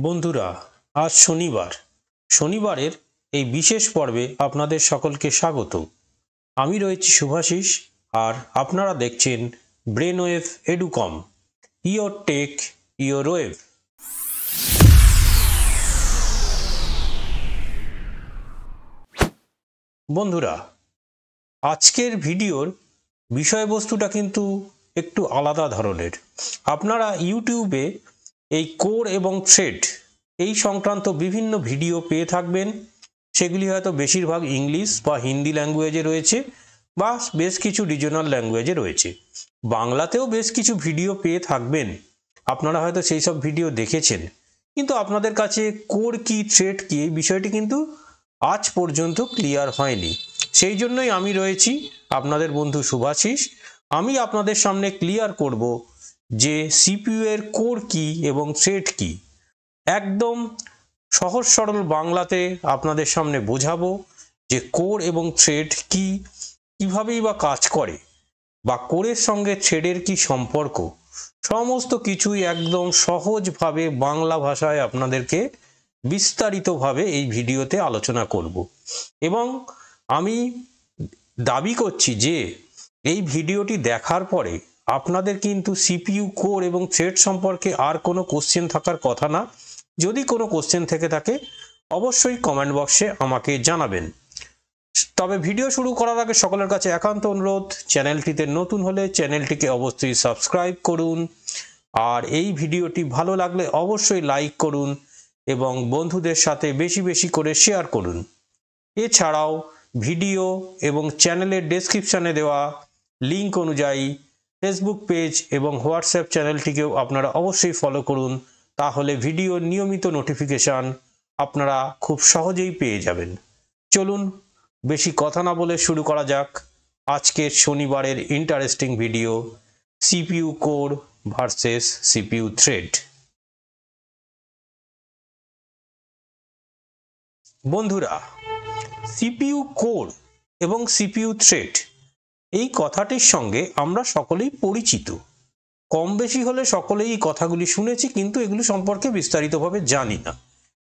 বন্ধুরা, আজ শনিবারের এই বিশেষ পর্বে আপনাদের সকলকে স্বাগত। আমি রয়েছি শুভাশিস আর আপনারা দেখছেন Brainwave Educom, your tech your wave. বন্ধুরা, আজকের ভিডিওর বিষয়বস্তুটা কিন্তু একটু আলাদা ধরনের। আপনারা ইউটিউবে এই কোর এবং থ্রেড এই সংক্রান্ত বিভিন্ন ভিডিও পেয়ে থাকবেন। সেগুলি হয়তো বেশিরভাগ ইংলিশ বা হিন্দি ল্যাঙ্গুয়েজে রয়েছে বা বেশ কিছু রিজনাল ল্যাঙ্গুয়েজে রয়েছে। বাংলাতেও বেশ কিছু ভিডিও পেয়ে থাকবেন, আপনারা হয়তো সেই সব ভিডিও দেখেছেন। কিন্তু আপনাদের কাছে কোর কি থ্রেড কি এই বিষয়টি কিন্তু আজ পর্যন্ত ক্লিয়ার হয়নি। সেই জন্যই আমি রয়েছি আপনাদের বন্ধু শুভাশিস। আমি আপনাদের সামনে ক্লিয়ার করব যে সিপিইউ এর কোর কি এবং থ্রেড কি। একদম সহজ সরল বাংলাতে আপনাদের সামনে বোঝাবো যে কোর এবং থ্রেড কি, কিভাবেই বা কাজ করে, বা কোরের সঙ্গে থ্রেডের কি সম্পর্ক। সমস্ত কিছুই একদম সহজভাবে বাংলা ভাষায় আপনাদেরকে বিস্তারিতভাবে এই ভিডিওতে আলোচনা করব। এবং আমি দাবি করছি যে এই ভিডিওটি দেখার পরে আপনাদের কিন্তু সিপিইউ কোর এবং থ্রেড সম্পর্কে আর কোনো কোশ্চেন থাকার কথা না। যদি কোনো কোশ্চেন থেকে থাকে অবশ্যই কমেন্ট বক্সে আমাকে জানাবেন। তবে ভিডিও শুরু করার আগে সকলের কাছে একান্ত অনুরোধ, চ্যানেলটিতে নতুন হলে চ্যানেলটিকে অবশ্যই সাবস্ক্রাইব করুন, আর এই ভিডিওটি ভালো লাগলে অবশ্যই লাইক করুন এবং বন্ধুদের সাথে বেশি বেশি করে শেয়ার করুন। এছাড়াও ভিডিও এবং চ্যানেলের ডেসক্রিপশনে দেওয়া লিঙ্ক অনুযায়ী ফেসবুক পেজ এবং হোয়াটসঅ্যাপ চ্যানেলটিকেও আপনারা অবশ্যই ফলো করুন, তাহলে ভিডিওর নিয়মিত নোটিফিকেশান আপনারা খুব সহজেই পেয়ে যাবেন। চলুন বেশি কথা না বলে শুরু করা যাক আজকের শনিবারের interesting video, CPU core versus CPU thread. বন্ধুরা, সিপিইউ কোর এবং সিপিইউ থ্রেড এই কথাটির সঙ্গে আমরা সকলেই পরিচিত। কম বেশি হলে সকলেই এই কথাগুলি শুনেছি, কিন্তু এগুলি সম্পর্কে বিস্তারিতভাবে জানি না।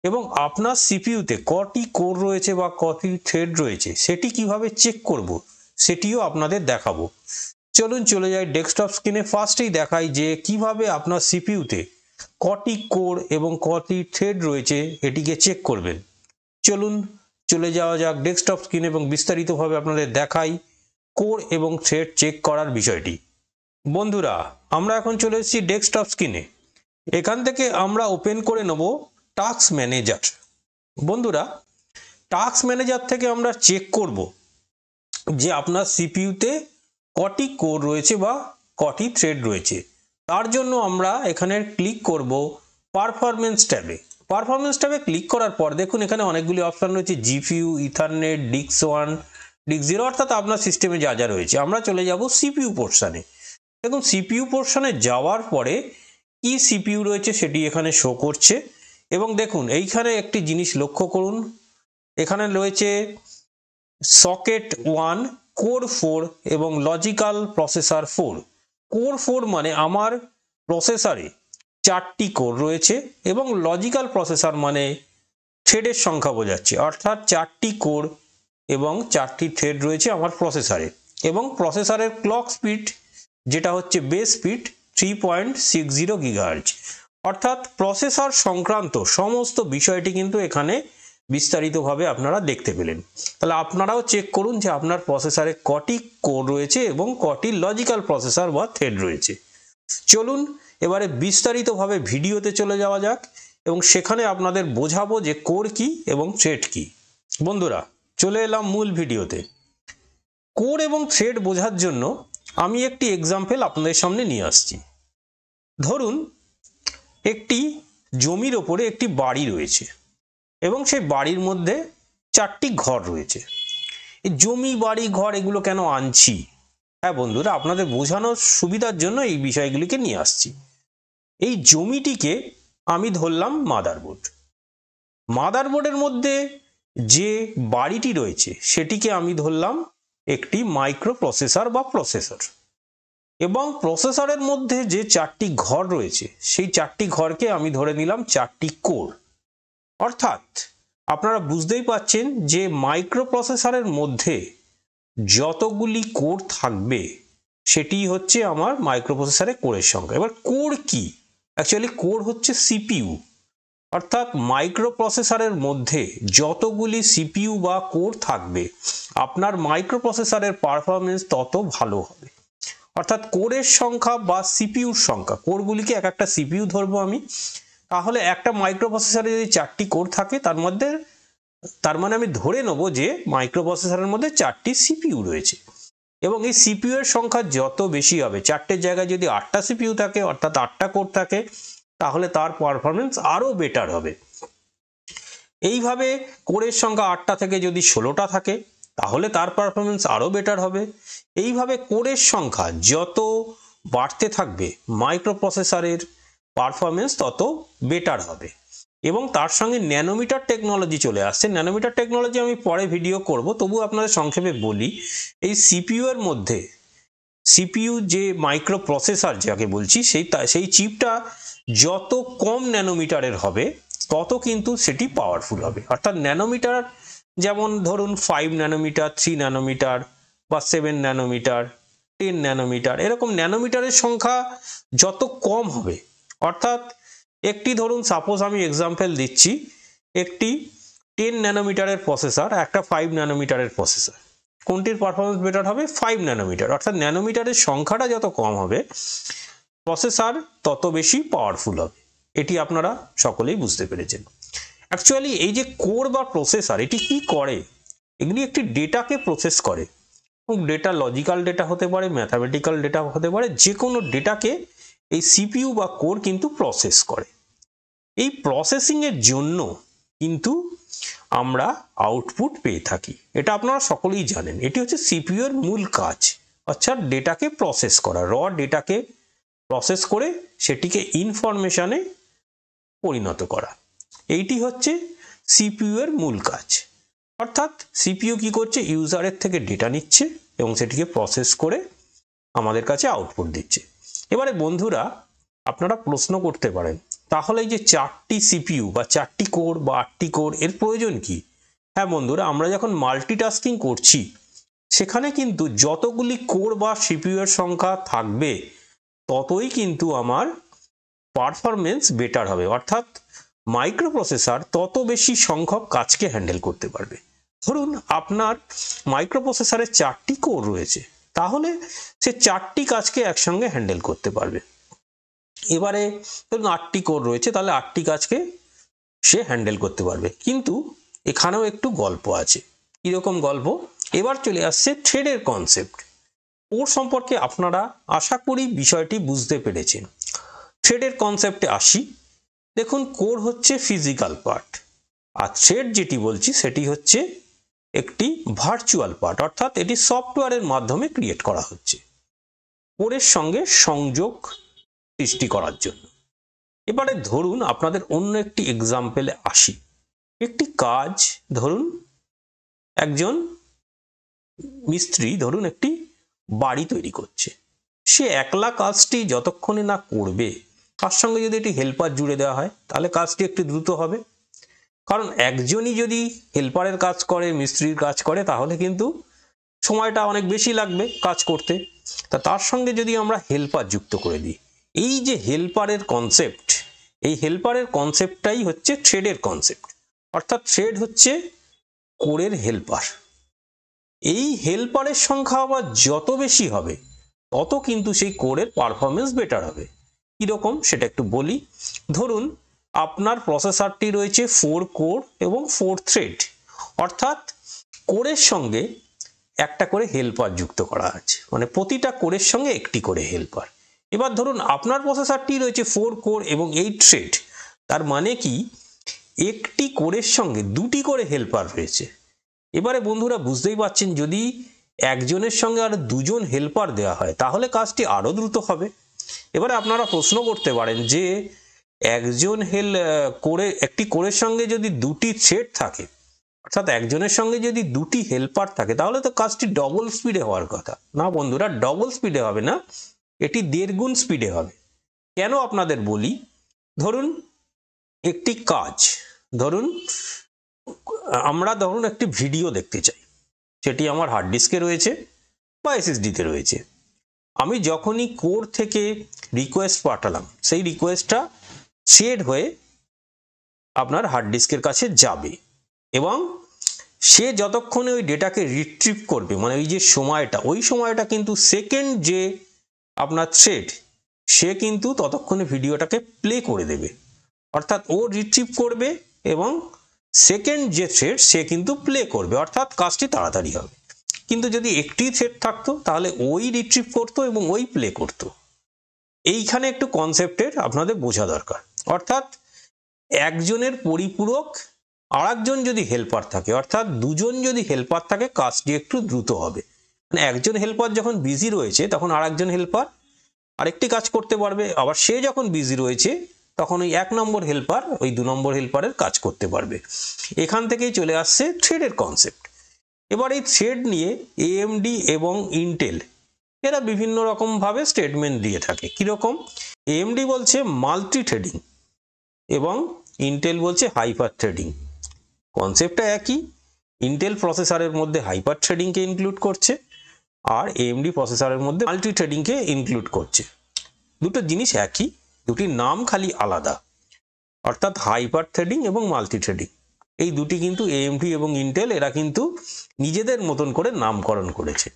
এবং আপনার সিপিইউতে কটি কোর রয়েছে বা কটি থ্রেড রয়েছে সেটি কিভাবে চেক করব সেটিও আপনাদের দেখাবো। চলুন চলে যাই ডেস্কটপ স্ক্রিনে। ফার্স্টেই দেখাই যে কিভাবে আপনার সিপিইউতে কটি কোর এবং কটি থ্রেড রয়েছে এটিকে চেক করবেন। চলুন চলে যাওয়া যাক ডেস্কটপ স্ক্রিন এবং বিস্তারিতভাবে আপনাদের দেখাই কোর এবং থ্রেড চেক করার বিষয়টি। বন্ধুরা, আমরা এখন চলে এসেছি ডেস্কটপ স্ক্রিনে। এখান থেকে আমরা ওপেন করে নেব টাস্ক ম্যানেজার। বন্ধুরা, টাস্ক ম্যানেজার থেকে আমরা চেক করব যে আপনার সিপিইউতে কটি কোর রয়েছে বা কটি থ্রেড রয়েছে। তার জন্য আমরা এখানে ক্লিক করব পারফরমেন্স ট্যাবে। পারফরমেন্স ট্যাবে ক্লিক করার পর দেখুন এখানে অনেকগুলি অপশন রয়েছে, জিপিইউ, ইথারনেট, ডিক্স 1, ডিক্স 0, অর্থাৎ আপনার সিস্টেমে যা যা রয়েছে। আমরা চলে যাব সিপিইউ পোর্শনে। দেখুন সিপিইউ পোর্শনে যাওয়ার পরে কি সিপিইউ রয়েছে সেটি এখানে শো করছে। এবং দেখুন এইখানে একটি জিনিস লক্ষ্য করুন, এখানে রয়েছে সকেট 1, কোর 4 এবং লজিক্যাল প্রসেসর 4। কোর 4 মানে আমার প্রসেসরে 4টি কোর রয়েছে এবং লজিক্যাল প্রসেসর মানে থ্রেডের সংখ্যা বোঝাচ্ছে, অর্থাৎ 4টি কোর এবং 4টি থ্রেড রয়েছে আমার প্রসেসরে। এবং প্রসেসরের ক্লক স্পিড যেটা হচ্ছে বেস স্পিড 3.60 GHz, অর্থাৎ প্রসেসর সংক্রান্ত সমস্ত বিষয়টি কিন্তু এখানে বিস্তারিতভাবে আপনারা দেখতে পেলেন। তাহলে আপনারাও চেক করুন যে আপনার প্রসেসরে কটি কোর রয়েছে এবং কটি লজিক্যাল প্রসেসর বা থ্রেড রয়েছে। চলুন এবারে বিস্তারিতভাবে ভিডিওতে চলে যাওয়া যাক এবং সেখানে আপনাদের বোঝাবো যে কোর কি এবং থ্রেড কি। বন্ধুরা, চলে এলাম মূল ভিডিওতে। কোর এবং থ্রেড বোঝার জন্য আমি একটি এক্সাম্পল আপনাদের সামনে নিয়ে আসছি। ধরুন একটি জমির ওপরে একটি বাড়ি রয়েছে এবং সেই বাড়ির মধ্যে 4টি ঘর রয়েছে। এই জমি, বাড়ি, ঘর এগুলো কেন আনছি? হ্যাঁ বন্ধুরা, আপনাদের বোঝানোর সুবিধার জন্য এই বিষয়গুলিকে নিয়ে আসছি। এই জমিটিকে আমি ধরলাম মাদারবোর্ড। মাদারবোর্ডের মধ্যে যে বাড়িটি রয়েছে সেটিকে আমি ধরলাম একটি মাইক্রো প্রসেসর বা প্রসেসর। এবং প্রসেসরের মধ্যে যে 4টি ঘর রয়েছে সেই 4টি ঘরকে আমি ধরে নিলাম 4টি কোর। অর্থাৎ আপনারা বুঝতেই পাচ্ছেন যে মাইক্রো প্রসেসরের মধ্যে যতগুলি কোর থাকবে সেটি হচ্ছে আমার মাইক্রো প্রসেসরের কোরের সংখ্যা। এবার কোর কি? অ্যাকচুয়ালি কোর হচ্ছে সিপিইউ, অর্থাৎ মাইক্রো প্রসেসরের মধ্যে যতগুলি সিপিইউ বা কোর থাকবে আপনার মাইক্রো প্রসেসরের পারফরমেন্স তত ভালো হবে। অর্থাৎ কোরের সংখ্যা বা সিপিইউর সংখ্যা, কোরগুলিকে এক একটা সিপিইউ ধরবো আমি, তাহলে একটা মাইক্রো প্রসেসরে যদি 4টি কোর থাকে তার মানে আমি ধরে নেব যে মাইক্রো প্রসেসরের মধ্যে 4টি সিপিইউ রয়েছে এবং এই সিপিইউ এর সংখ্যা যত বেশি হবে, 4টের জায়গায় যদি 8টা সিপিইউ থাকে অর্থাৎ 8টা কোর থাকে, তাহলে তার পারফরমেন্স আরো বেটার হবে। এইভাবে কোরের সংখ্যা 8টা থেকে যদি 16টা থাকে তাহলে তার পারফরমেন্স আরো বেটার হবে। এইভাবে কোরের সংখ্যা যত বাড়তে থাকবে মাইক্রো প্রসেসরের পারফরমেন্স তত বেটার হবে। এবং তার সঙ্গে ন্যানোমিটার টেকনোলজি চলে আসছে। ন্যানোমিটার টেকনোলজি আমি পরে ভিডিও করব, তবু আপনাদের সংক্ষেপে বলি, এই সিপিইউ এর মধ্যে সিপিইউ যে মাইক্রো প্রসেসর যাকে বলছি সেই চিপটা যত কম ন্যানোমিটারের হবে তত কিন্তু সেটি পাওয়ারফুল হবে। অর্থাৎ ন্যানোমিটার যেমন ধরুন 5 ন্যানোমিটার, 3 ন্যানোমিটার বা 7 ন্যানোমিটার, 10 ন্যানোমিটার, এরকম ন্যানোমিটারের সংখ্যা যত কম হবে, অর্থাৎ একটি ধরুন সাপোজ আমি এক্সাম্পল দিচ্ছি, একটি 10 ন্যানোমিটারের প্রসেসর, একটা 5 ন্যানোমিটারের প্রসেসর, কোনটির পারফরমেন্স বেটার হবে? 5 ন্যানোমিটার। অর্থাৎ ন্যানোমিটারের সংখ্যাটা যত কম হবে প্রসেসর তত বেশি পাওয়ারফুল হবে। এটি আপনারা সকলেই বুঝতে পেরেছেন। অ্যাকচুয়ালি এই যে কোর বা প্রসেসর এটি কি করে? এগুলি একটি ডেটাকে প্রসেস করে, এবং ডেটা লজিক্যাল ডেটা হতে পারে, ম্যাথামেটিক্যাল ডেটা হতে পারে, যে কোনো ডেটাকে এই সিপিইউ বা কোর কিন্তু প্রসেস করে। এই প্রসেসিং এর জন্য কিন্তু আমরা আউটপুট পেয়ে থাকি, এটা আপনারা সকলেই জানেন। এটি হচ্ছে সিপিইউ এর মূল কাজ, অর্থাৎ ডেটাকে প্রসেস করা, র ডেটাকে প্রসেস করে সেটিকে ইনফরমেশনে পরিণত করা, এইটি হচ্ছে সিপিইউ এর মূল কাজ। অর্থাৎ সিপিইউ কি করছে? ইউজারের থেকে ডেটা নিচ্ছে এবং সেটিকে প্রসেস করে আমাদের কাছে আউটপুট দিচ্ছে। এবারে বন্ধুরা আপনারা প্রশ্ন করতে পারেন, তাহলে এই যে 4টি সিপিইউ বা 4টি কোর বা 8টি কোর এর প্রয়োজন কি? হ্যাঁ বন্ধুরা, আমরা যখন মাল্টিটাস্কিং করছি সেখানে কিন্তু যতগুলি কোর বা সিপিইউ এর সংখ্যা থাকবে ততই কিন্তু আমার পারফরমেন্স বেটার হবে। অর্থাৎ মাইক্রো প্রসেসর তত বেশি সংখ্যক কাজকে হ্যান্ডেল করতে পারবে। ধরুন আপনার মাইক্রো প্রসেসরের 4টি কোর রয়েছে, তাহলে সে 4টি কাজকে একসঙ্গে হ্যান্ডেল করতে পারবে। এবারে ধরুন 8টি কোর রয়েছে, তাহলে 8টি কাজকে সে হ্যান্ডেল করতে পারবে। কিন্তু এখানেও একটু গল্প আছে। কিরকম গল্প? এবার চলে আসছে থ্রেডের কনসেপ্ট। কোর সম্পর্কে আপনারা আশা করি বিষয়টি বুঝতে পেরেছেন। থ্রেডের কনসেপ্টে আসি। দেখুন, কোর হচ্ছে ফিজিক্যাল পার্ট, আর থ্রেড যেটি বলছি সেটি হচ্ছে একটি ভার্চুয়াল পার্ট, অর্থাৎ এটি সফটওয়্যারের মাধ্যমে ক্রিয়েট করা হচ্ছে কোরের সঙ্গে সংযোগ সৃষ্টি করার জন্য। এবারে ধরুন আপনাদের অন্য একটি এক্সাম্পলে আসি। একটি কাজ, ধরুন একজন মিস্ত্রি ধরুন একটি বাড়ি তৈরি করছে, সে একলা কাজটি যতক্ষণে না করবে তার সঙ্গে যদি একটি হেল্পার জুড়ে দেওয়া হয় তাহলে কাজটি একটু দ্রুত হবে। কারণ একজনই যদি হেল্পারের কাজ করে, মিস্ত্রির কাজ করে, তাহলে কিন্তু সময়টা অনেক বেশি লাগবে কাজ করতে। তার সঙ্গে যদি আমরা হেল্পার যুক্ত করে দিই, এই যে হেল্পারের কনসেপ্ট, এই হেল্পারের কনসেপ্টটাই হচ্ছে থ্রেডের কনসেপ্ট। অর্থাৎ থ্রেড হচ্ছে কোরের হেল্পার। এই হেল্পারের সংখ্যা আবার যত বেশি হবে তত কিন্তু সেই কোরের পারফরমেন্স বেটার হবে। কীরকম সেটা একটু বলি। ধরুন আপনার প্রসেসরটি রয়েছে 4 কোর এবং 4 থ্রেড, অর্থাৎ কোরের সঙ্গে একটা করে হেল্পার যুক্ত করা আছে, মানে প্রতিটা কোরের সঙ্গে একটি করে হেল্পার। এবার ধরুন আপনার প্রসেসরটি রয়েছে 4 কোর এবং 8 থ্রেড, তার মানে কি একটি কোরের সঙ্গে 2টি করে হেল্পার রয়েছে। এবারে বন্ধুরা বুঝতেই পারছেন, যদি একজনের সঙ্গে আর 2জন হেল্পার দেওয়া হয় তাহলে কাজটি আরও দ্রুত হবে। এবারে আপনারা প্রশ্ন করতে পারেন যে একজন একটি কোরের সঙ্গে যদি 2টি থ্রেড থাকে, অর্থাৎ একজনের সঙ্গে যদি 2টি হেল্পার থাকে, তাহলে তো কাজটি ডবল স্পিডে হওয়ার কথা। না বন্ধুরা, ডবল স্পিডে হবে না, এটি 1.5 গুণ স্পিডে হবে। কেন আপনাদের বলি, ধরুন একটি কাজ, আমরা একটি ভিডিও দেখতে চাই, সেটি আমার হার্ড ডিস্কে রয়েছে বা এসএসডিতে রয়েছে। আমি যখনই কোর থেকে রিকোয়েস্ট পাঠালাম, সেই রিকোয়েস্টটা থ্রেড হয়ে আপনার হার্ড ডিস্কের কাছে যাবে এবং সে যতক্ষণে ওই ডেটাকে রিট্রিভ করবে, মানে ওই যে সময়টা, ওই সময়টা কিন্তু সেকেন্ড যে আপনার থ্রেড, সে কিন্তু ততক্ষণে ভিডিওটাকে প্লে করে দেবে। অর্থাৎ ও রিট্রিভ করবে এবং সেকেন্ড যে থ্রেড সে কিন্তু প্লে করবে, অর্থাৎ কাজটি তাড়াতাড়ি হবে। কিন্তু যদি একটি থ্রেড থাকতো তাহলে ওই রিট্রিভ করতো এবং ওই প্লে করতো। এইখানে একটু কনসেপ্টের আপনাদের বোঝা দরকার। অর্থাৎ একজনের পরিপূরক আরেকজন যদি হেল্পার থাকে, অর্থাৎ দুজন যদি হেল্পার থাকে, কাজটি একটু দ্রুত হবে। মানে একজন হেল্পার যখন বিজি রয়েছে তখন আরেকজন হেল্পার আরেকটি কাজ করতে পারবে, আবার সে যখন বিজি রয়েছে তখন ওই 1 নম্বর হেল্পার ওই 2 নম্বর হেল্পারের কাজ করতে পারবে। এখান থেকেই চলে আসছে থ্রেডের কনসেপ্ট। এবার এই থ্রেড নিয়ে এএমডি এবং ইন্টেল এরা বিভিন্ন রকমভাবে স্টেটমেন্ট দিয়ে থাকে। কীরকম? এএমডি বলছে মাল্টি থ্রেডিং এবং ইন্টেল বলছে হাইপার থ্রেডিং। কনসেপ্টটা একই, ইন্টেল প্রসেসরের মধ্যে হাইপার থ্রেডিংকে ইনক্লুড করছে আর এএমডি প্রসেসরের মধ্যে মাল্টি থ্রেডিংকে ইনক্লুড করছে। দুটো জিনিস একই, দুটির নাম খালি আলাদা। অর্থাৎ হাইপার থ্রেডিং এবং মাল্টি থ্রেডিং এই দুটি কিন্তু এএমডি এবং ইন্টেল এরা কিন্তু নিজেদের মতন করে নামকরণ করেছে।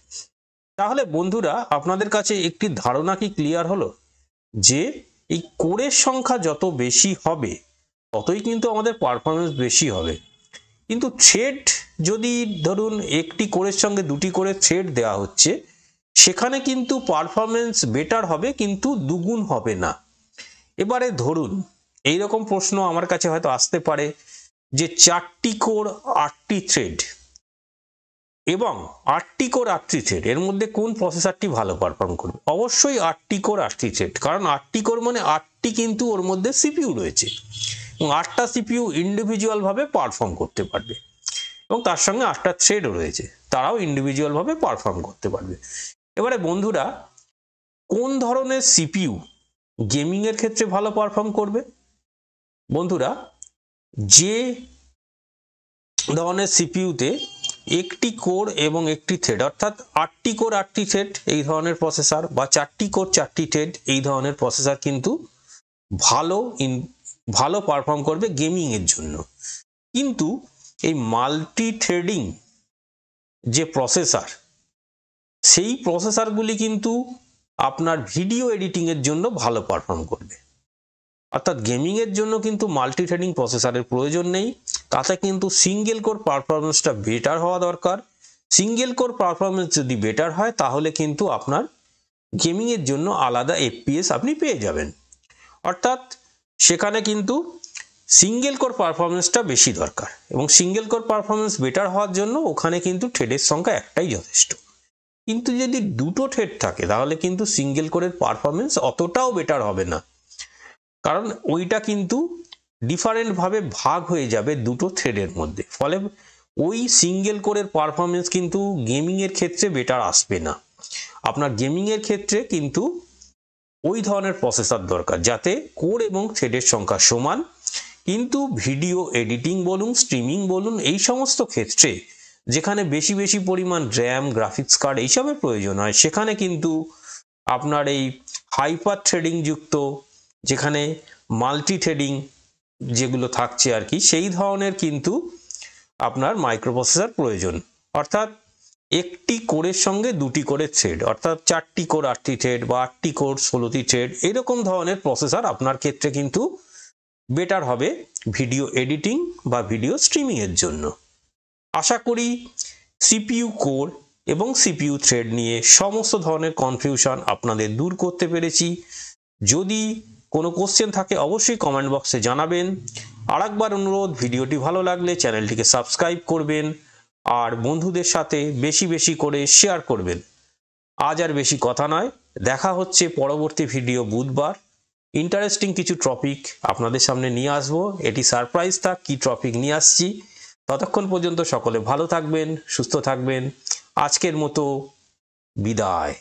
তাহলে বন্ধুরা, আপনাদের কাছে একটি ধারণা কি ক্লিয়ার হলো যে এই কোরের সংখ্যা যত বেশি হবে ততই কিন্তু আমাদের পারফরমেন্স বেশি হবে। কিন্তু থ্রেড যদি ধরুন একটি কোরের সঙ্গে 2টি করে থ্রেড দেওয়া হচ্ছে, সেখানে কিন্তু পারফরমেন্স বেটার হবে কিন্তু 2 গুণ হবে না। এবারে ধরুন এইরকম প্রশ্ন আমার কাছে হয়তো আসতে পারে যে 4টি কোর 8টি থ্রেড এবং 8টি কোর 8টি থ্রেড, এর মধ্যে কোন প্রসেসরটি ভালো পারফর্ম করবে? অবশ্যই 8টি কোর 8টি থ্রেড, কারণ 8টি কোর মানে 8টি কিন্তু ওর মধ্যে সিপিইউ রয়েছে এবং 8টা সিপিইউ ইন্ডিভিজুয়ালভাবে পারফর্ম করতে পারবে এবং তার সঙ্গে 8টা থ্রেডও রয়েছে, তারাও ইন্ডিভিজুয়ালভাবে পারফর্ম করতে পারবে। এবারে বন্ধুরা, কোন ধরনের সিপিইউ গেমিংয়ের ক্ষেত্রে ভালো পারফর্ম করবে? বন্ধুরা, যে ধরনের সিপিইউতে একটি কোর এবং একটি থ্রেড, অর্থাৎ 8টি কোর 8টি থ্রেড এই ধরনের প্রসেসর বা 4টি কোর 4টি থ্রেড এই ধরনের প্রসেসর কিন্তু ভালো পারফর্ম করবে গেমিংয়ের জন্য। কিন্তু এই মাল্টি থ্রেডিং যে প্রসেসর, সেই প্রসেসরগুলি কিন্তু আপনার ভিডিও এডিটিংয়ের জন্য ভালো পারফর্ম করবে। অর্থাৎ গেমিংয়ের জন্য কিন্তু মাল্টি থ্রেডিং প্রসেসরের প্রয়োজন নেই, তাতে কিন্তু সিঙ্গেল কোর পারফরমেন্সটা বেটার হওয়া দরকার। সিঙ্গেল কোর পারফরমেন্স যদি বেটার হয় তাহলে কিন্তু আপনার গেমিংয়ের জন্য আলাদা এফপিএস আপনি পেয়ে যাবেন। অর্থাৎ সেখানে কিন্তু সিঙ্গেল কোর পারফরমেন্সটা বেশি দরকার এবং সিঙ্গেল কোর পারফরমেন্স বেটার হওয়ার জন্য ওখানে কিন্তু থ্রেডের সংখ্যা একটাই যথেষ্ট। কিন্তু যদি 2টো থ্রেড থাকে তাহলে কিন্তু সিঙ্গেল কোরের পারফরমেন্স অতটাও বেটার হবে না, কারণ ওইটা কিন্তু ডিফারেন্টভাবে ভাগ হয়ে যাবে 2টো থ্রেডের মধ্যে। ফলে ওই সিঙ্গেল কোরের পারফরমেন্স কিন্তু গেমিংয়ের ক্ষেত্রে বেটার আসবে না। আপনার গেমিংয়ের ক্ষেত্রে কিন্তু ওই ধরনের প্রসেসর দরকার যাতে কোর এবং থ্রেডের সংখ্যা সমান, কিন্তু ভিডিও এডিটিং বলুন, স্ট্রিমিং বলুন, এই সমস্ত ক্ষেত্রে যেখানে বেশি বেশি পরিমাণ র্যাম, গ্রাফিক্স কার্ড এইসবের প্রয়োজন হয়, সেখানে কিন্তু আপনার এই হাইপার থ্রেডিং যুক্ত, যেখানে মাল্টি থ্রেডিং যেগুলো থাকছে আর কি, সেই ধরনের কিন্তু আপনার মাইক্রোপ্রসেসর প্রয়োজন। অর্থাৎ একটি কোরের সঙ্গে 2টি করে থ্রেড, অর্থাৎ 4টি কোর 8টি থ্রেড বা 8টি কোর 16টি থ্রেড, এরকম ধরনের প্রসেসর আপনার ক্ষেত্রে কিন্তু বেটার হবে ভিডিও এডিটিং বা ভিডিও স্ট্রিমিংয়ের জন্য। আশা করি সিপিইউ কোর এবং সিপিইউ থ্রেড নিয়ে সমস্ত ধরনের কনফিউশন আপনাদের দূর করতে পেরেছি। যদি কোনো কোশ্চেন থাকে অবশ্যই কমেন্ট বক্সে জানাবেন। আরেকবার অনুরোধ, ভিডিওটি ভালো লাগলে চ্যানেলটিকে সাবস্ক্রাইব করবেন আর বন্ধুদের সাথে বেশি বেশি করে শেয়ার করবেন। আজ আর বেশি কথা নয়, দেখা হচ্ছে পরবর্তী ভিডিও বুধবার। ইন্টারেস্টিং কিছু টপিক আপনাদের সামনে নিয়ে আসবো, এটি সারপ্রাইজ থাক কি টপিক নিয়ে আসছি। ততক্ষণ পর্যন্ত সকলে ভালো থাকবেন, সুস্থ থাকবেন। আজকের মতো বিদায়।